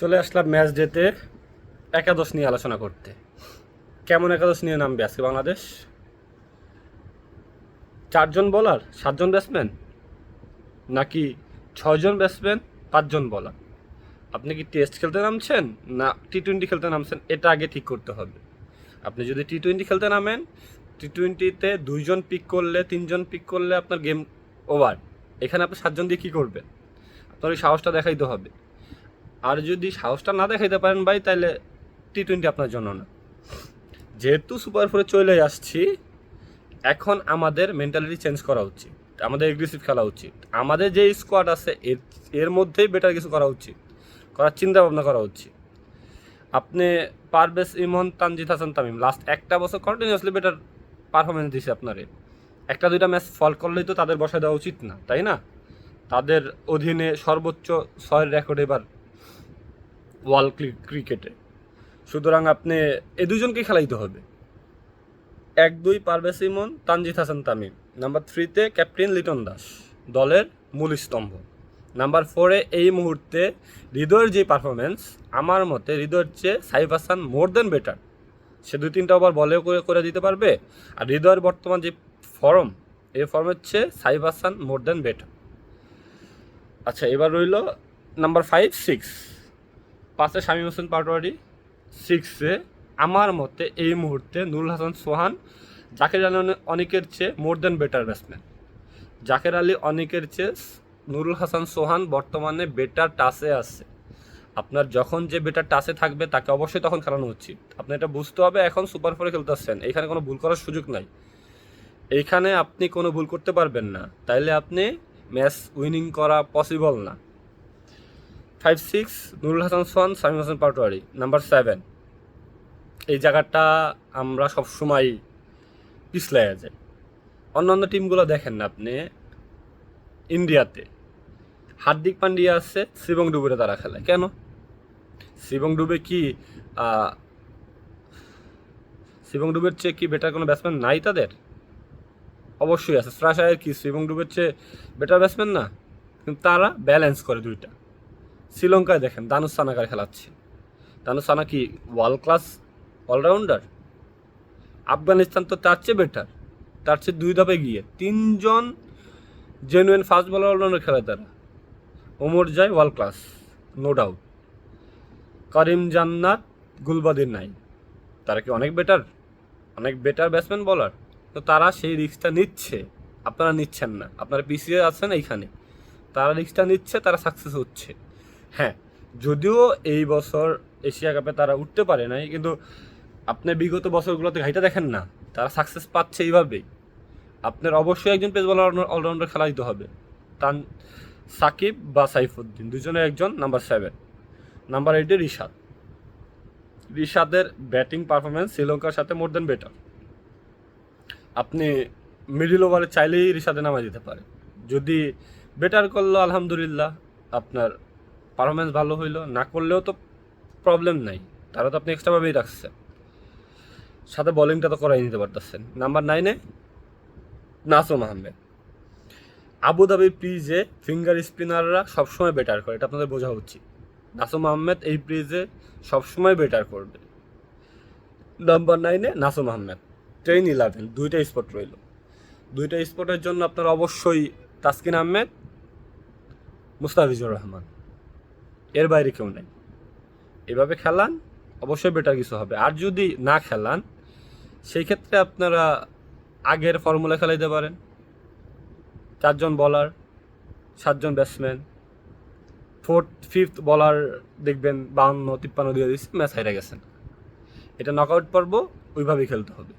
চলে আসলাম ম্যাচ ডেতে একাদশ নিয়ে আলোচনা করতে। কেমন একাদশ নিয়ে নামবে আজকে বাংলাদেশ? 4জন বোলার 7জন ব্যাটসম্যান, নাকি 6জন ব্যাটসম্যান 5জন বোলার? আপনি কি টেস্ট খেলতে নামছেন না টি-20 খেলতে নামছেন? এটা আগে ঠিক করতে হবে। আপনি যদি টি-20 খেলতে নামেন, টি-20তে 2জন পিক করলে 3জন পিক করলে আপনার গেম ওভার। এখানে আপনি 7জন দিয়ে কী করবেন? আপনার ওই সাহসটা দেখাইতে হবে। আর যদি সাহসটা না দেখাইতে পারেন ভাই, তাহলে টি-20 আপনার জন্য না। যেহেতু সুপার ফোরে চলে আসছি, এখন আমাদের মেন্টালিটি চেঞ্জ করা উচিত, আমাদের এগ্রেসিভ খেলা উচিত। আমাদের যে স্কোয়াড আছে এর মধ্যেই বেটার কিছু করা উচিত, করার চিন্তা ভাবনা করা উচিত। আপনি পারভেজ ইমন, তানজিদ হাসান তামিম লাস্ট একটা বছর কন্টিনিউয়াসলি বেটার পারফরমেন্স দিছে আপনারে। একটা দুইটা ম্যাচ ফল করলেই তো তাদের বসায় দেওয়া উচিত না, তাই না? তাদের অধীনে সর্বোচ্চ 6 রেকর্ড এবার ওয়ার্ল্ড ক্রিকেটে। সুতরাং আপনি এই দুজনকে খেলাইতে হবে। 1-2 পারভেজ ইমন, তানজিদ হাসান তামিম। নাম্বার 3-তে ক্যাপ্টেন লিটন দাস, দলের মূল স্তম্ভ। নাম্বার 4-এ এই মুহূর্তে হৃদয়ের যে পারফরমেন্স, আমার মতে হৃদয়ের চেয়ে সাইফ হাসান মোর দেন বেটার। সে 2-3টা ওভার বলেও করে দিতে পারবে। আর হৃদয়ের বর্তমান যে ফর্ম, এই ফর্মের চেয়ে সাইফ হাসান মোর দেন বেটার। আচ্ছা, এবার রইল নাম্বার 5-6। 5-এ শামীম হোসেন পাটোয়ারি, 6-এ আমার মতে এই মুহূর্তে নুরুল হাসান সোহান, জাকের আলী অনেকের চেয়ে মোর দেন বেটার ব্যাটসম্যান। জাকের আলী অনেকের চেয়ে নুরুল হাসান সোহান বর্তমানে বেটার টাচে আছে। আপনার যখন যে বেটার টাচে থাকবে তাকে অবশ্যই তখন খেলানো উচিত। আপনি এটা বুঝতে হবে। এখন সুপার ফোরে খেলতে আসছেন, এখানে কোনো ভুল করার সুযোগ নাই। এইখানে আপনি কোনো ভুল করতে পারবেন না, তাইলে আপনি ম্যাচ উইনিং করা পসিবল না। 5-6 নুরুল হাসান সোহান, শামীম হোসেন পাটোয়ারি। নাম্বার 7, এই জায়গাটা আমরা সবসময় পিছলাইয়া যাই। অন্যান্য টিমগুলো দেখেন না আপনি, ইন্ডিয়াতে হার্দিক পান্ডিয়া আছে, শিবং ডুবেরে তারা খেলে কেন? শিবং ডুবে কি শিবং ডুবের চেয়ে কি বেটার কোনো ব্যাটসম্যান নাই তাদের? অবশ্যই আছে। শ্রেয়াস আয়ার কি শিবং ডুবের চেয়ে বেটার ব্যাটসম্যান না? কিন্তু তারা ব্যালেন্স করে দুইটা। শ্রীলঙ্কায় দেখেন দানুশ সানাকার খেলাচ্ছে। দানুশ সানা কি ওয়ার্ল্ড ক্লাস অলরাউন্ডার? আফগানিস্তান তো তার চেয়ে বেটার, তার চেয়ে 2 ধাপে গিয়ে 3জন জেনুইন ফাস্ট বলার অলরাউন্ডার খেলে তারা। ওমর যায় ওয়ার্ল্ড ক্লাস, নো ডাউট। করিম জান্নাত, গুলবাদির নাই, তারা কি অনেক বেটার? অনেক বেটার ব্যাটসম্যান বলার। তো তারা সেই রিস্কটা নিচ্ছে, আপনারা নিচ্ছেন না। আপনারা পিছিয়ে আছেন এইখানে, তারা রিস্কটা নিচ্ছে, তারা সাকসেস হচ্ছে। হ্যাঁ, যদিও এই বছর এশিয়া কাপে তারা উঠতে পারে নাই, কিন্তু আপনি বিগত বছরগুলোতে ঘাইটা দেখেন না, তারা সাকসেস পাচ্ছে এইভাবেই। আপনার অবশ্যই একজন পেস বলার অলরাউন্ডার খেলা দিতে হবে। তান সাকিব বা সাইফুদ্দিন, দুজনের একজন। নাম্বার 7। নাম্বার 8-এ রিশাদের ব্যাটিং পারফরমেন্স শ্রীলঙ্কার সাথে মোর দেন বেটার। আপনি মিডিল ওভারে চাইলেই রিশাদে নামাই দিতে পারে। যদি বেটার করলো আলহামদুলিল্লাহ, আপনার পারফরমেন্স ভালো হইলো। না করলেও তো প্রবলেম নাই, তারা তো আপনি এক্সট্রাভাবেই রাখছেন, সাথে বোলিংটা তো করাই নিতে পারতেছেন। নাম্বার 9-এ নাসুম আহমেদ। আবুধাবির পিচে ফিঙ্গার স্পিনাররা সবসময় বেটার করে, এটা আপনাদের বোঝা উচিত। নাসুম আহমেদ এই পিচে সবসময় বেটার করবে। নাম্বার 9-এ নাসুম আহমেদ। 10-11 দুইটা স্পট রইল। দুইটা স্পটের জন্য আপনার অবশ্যই তাসকিন আহমেদ, মুস্তাফিজুর রহমান, এর বাইরে কেউ নেই। এভাবে খেলান, অবশ্যই বেটার কিছু হবে। আর যদি না খেলান, সেই ক্ষেত্রে আপনারা আগের ফর্মুলা খেলাইতে পারেন। 4জন বলার, 7জন ব্যাটসম্যান, 5th বলার দেখবেন 52-53 দিয়ে দিচ্ছে, ম্যাচ হেরে গেছেন। এটা নকআউট পর্ব, ওইভাবেই খেলতে হবে।